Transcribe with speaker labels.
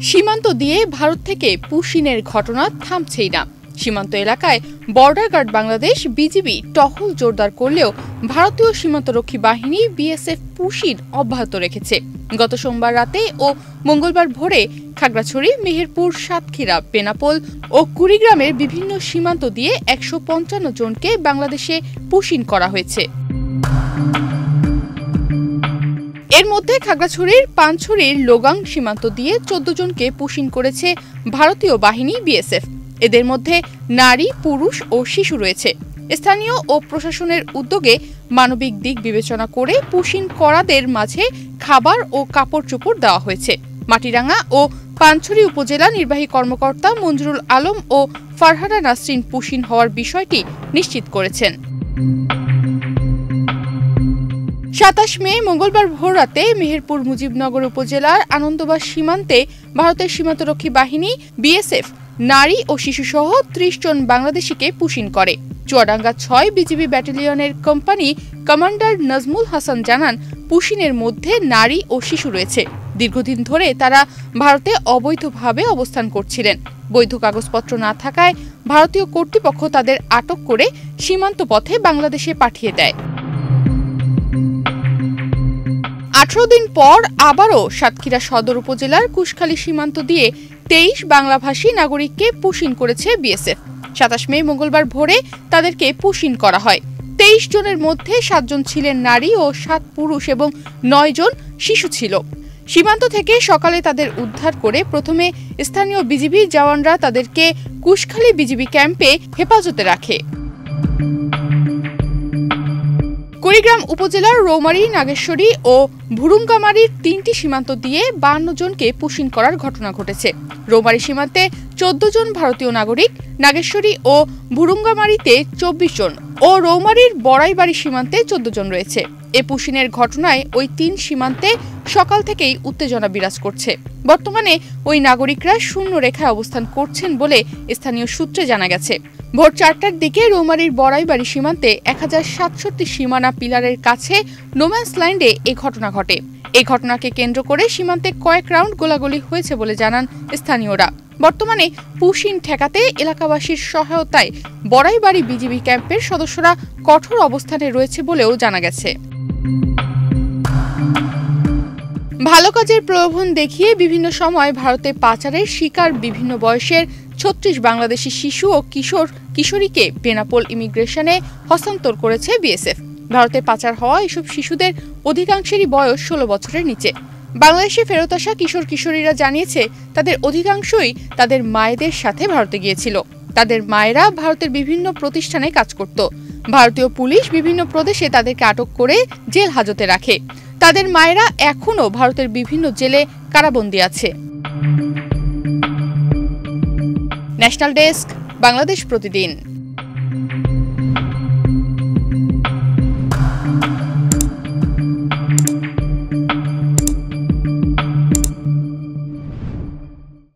Speaker 1: সীমান্ত দিয়ে ভারত থেকে পুশিনের ঘটনা থামছেই না। সীমান্ত এলাকায় বর্ডার গার্ড বাংলাদেশ বিজিবি টহল জোরদার করলেও ভারতীয় সীমান্তরক্ষী বাহিনী বিএসএফ পুশিন অব্যাহত রেখেছে। গত সোমবার রাতে ও মঙ্গলবার ভোরে খাগড়াছড়ি, মেহেরপুর, সাতক্ষীরা, বেনাপোল ও কুড়িগ্রামের বিভিন্ন সীমান্ত দিয়ে ১৫৫ জনকে বাংলাদেশে পুশিন করা হয়েছে। এর মধ্যে খাগড়াছড়ির পানছড়ির লোগাং সীমান্ত দিয়ে ১৪ জনকে পুশিন করেছে ভারতীয় বাহিনী বিএসএফ। এদের মধ্যে নারী, পুরুষ ও শিশু রয়েছে। স্থানীয় ও প্রশাসনের উদ্যোগে মানবিক দিক বিবেচনা করে পুশিন করাদের মাঝে খাবার ও কাপড় চোপড় দেওয়া হয়েছে। মাটিরাঙ্গা ও পানছড়ি উপজেলা নির্বাহী কর্মকর্তা মঞ্জুরুল আলম ও ফারহানা নাসরিন পুশিন হওয়ার বিষয়টি নিশ্চিত করেছেন। ২৭ মে মঙ্গলবার ভোররাতে মেহেরপুর মুজিবনগর উপজেলার আনন্দবাগ সীমান্তে ভারতের সীমান্তরক্ষী বাহিনী বিএসএফ নারী ও শিশুসহ ৩০ জন বাংলাদেশিকে পুশিন করে। চুয়াডাঙ্গা ৬ বিজিবি ব্যাটালিয়নের কোম্পানি কমান্ডার নাজমুল হাসান জানান, পুশিনের মধ্যে নারী ও শিশু রয়েছে। দীর্ঘদিন ধরে তারা ভারতে অবৈধভাবে অবস্থান করছিলেন। বৈধ কাগজপত্র না থাকায় ভারতীয় কর্তৃপক্ষ তাদের আটক করে সীমান্ত পথে বাংলাদেশে পাঠিয়ে দেয়। ১৮ দিন পর আবারও সাতক্ষীরা সদর উপজেলার কুশখালী সীমান্ত দিয়ে ২৩ বাংলাভাষী নাগরিককে পুশিন করেছে বিএসএফ। ২৭ মে মঙ্গলবার ভোরে তাদেরকে পুশিন করা হয়। ২৩ জনের মধ্যে ৭ জন ছিলেন নারী ও ৭ পুরুষ এবং ৯ জন শিশু ছিল। সীমান্ত থেকে সকালে তাদের উদ্ধার করে প্রথমে স্থানীয় বিজিবি জওয়ানরা তাদেরকে কুশখালী বিজিবি ক্যাম্পে হেফাজতে রাখে। কুড়িগ্রাম উপজেলার রৌমারী, নাগেশ্বরী ও ভুরুঙ্গামারীর ৩টি সীমান্ত দিয়ে ৫২ জনকে পুশিন করার ঘটনা ঘটেছে। রৌমারী সীমান্তে ১৪ জন ভারতীয় নাগরিক, নাগেশ্বরী ও ভুরুঙ্গামারীতে ২৪ জন ও রৌমারীর বড়াইবাড়ি সীমান্তে ১৪ জন রয়েছে। এ পুশিনের ঘটনায় ওই ৩ সীমান্তে সকাল থেকেই উত্তেজনা বিরাজ করছে। বর্তমানে ওই নাগরিকরা শূন্য রেখায় অবস্থান করছেন বলে স্থানীয় সূত্রে জানা গেছে। ভোর ৪টার দিকে রৌমারীর বড়াইবাড়ি সীমান্তে ১০৬৭ সীমানা পিলারের কাছে নোম্যান্স ল্যান্ডে এ ঘটনা ঘটে। এই ঘটনাকে কেন্দ্র করে সীমান্তে কয়েক রাউন্ড গোলাগুলি হয়েছে বলে জানান স্থানীয়রা। বর্তমানে পুশিন ঠেকাতে এলাকাবাসীর সহায়তায় বড়াইবাড়ি বিজিবি ক্যাম্পের সদস্যরা কঠোর অবস্থানে রয়েছে বলেও জানা গেছে। ভালো কাজের প্রলোভন দেখিয়ে বিভিন্ন সময় ভারতে পাচারের শিকার বিভিন্ন বয়সের ৩৬ বাংলাদেশি শিশু ও কিশোরীকে বেনাপোল ইমিগ্রেশনে হস্তান্তর করেছে বিএসএফ। ভারতে পাচার হওয়া এসব শিশুদের অধিকাংশেরই বয়স ১৬ বছরের নিচে। বাংলাদেশে ফেরত আসা কিশোরীরা জানিয়েছে, তাদের অধিকাংশই তাদের মায়েদের সাথে ভারতে গিয়েছিল। তাদের মায়েরা ভারতের বিভিন্ন প্রতিষ্ঠানে কাজ করত। ভারতীয় পুলিশ বিভিন্ন প্রদেশে তাদেরকে আটক করে জেল হাজতে রাখে। তাদের মায়েরা এখনও ভারতের বিভিন্ন জেলে কারাবন্দী আছে। ন্যাশনাল ডেস্ক, বাংলাদেশ প্রতিদিন।